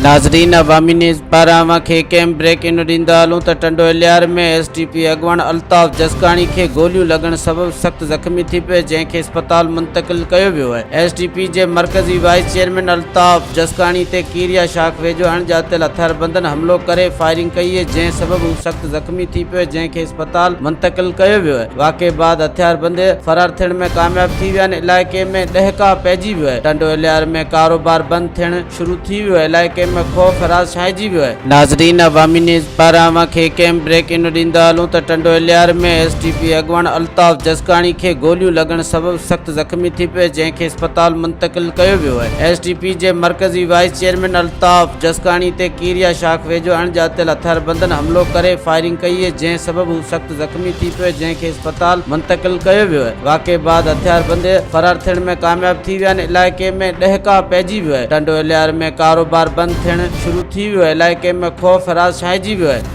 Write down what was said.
नाज़रीन, अवामी न्यूज़ पारां खे कैम्प ब्रेक इन ॾींदा हलूं त टंडोलियार में एसडीपी अॻवान अल्ताफ़ जसकाणी खे गोलियूं लॻण सबबि सख़्त ज़ख़्मी थी पियो, जंहिंखे अस्पताल मुंतक़िल कयो वियो आहे। एसडीपी जे मरकज़ी वाइस चेयरमैन अल्ताफ़ जसकाणी ते कीरिया शाख वेझो अणॼातल हथियारबंदनि हमलो करे फायरिंग कई आहे, जंहिं सबबि हू सख़्त ज़ख़्मी थी पियो, जंहिंखे अस्पताल मुंतक़िल कयो वियो आहे। वाक़े बाद हथियारबंद फरार थियण में कामयाब थी विया आहिनि। इलाइक़े में ॾहका पइजी वियो आहे। टंडोलियार में कारोबार बंदि थियण शुरू थी वियो आहे। इलाइक़े में खौफ़ राज़ छाइजी वियो आहे। नाज़रीन, अवामी न्यूज़ पारां खे कैम्प ब्रेक इन ॾींदा हलूं त टंडोलियार में एसडीपी अॻवान अल्ताफ़ जसकाणी खे गोलियूं लॻण सबबि सख़्त ज़ख़्मी थी पियो, जंहिंखे अस्पताल मुंतक़िल कयो वियो आहे। एसडीपी जे मरकज़ी वाइस चेयरमैन अल्ताफ़ जसकाणी ते कीरिया शाख वेझो अणॼातल हथियारबंदनि हमलो करे फायरिंग कई आहे, जंहिं सबबि हू सख़्त ज़ख़्मी थी पियो, जंहिंखे अस्पताल मुंतक़िल कयो वियो आहे। वाक़े बाद हथियारबंद फरार थियण में कामयाब थी विया आहिनि। इलाइक़े में ॾहका पइजी वियो आहे। टंडोलियार में कारोबार बंदि थियण शुरू थी वियो आहे। इलाइक़े में खौफ़ राज़ छाइजी वियो आहे।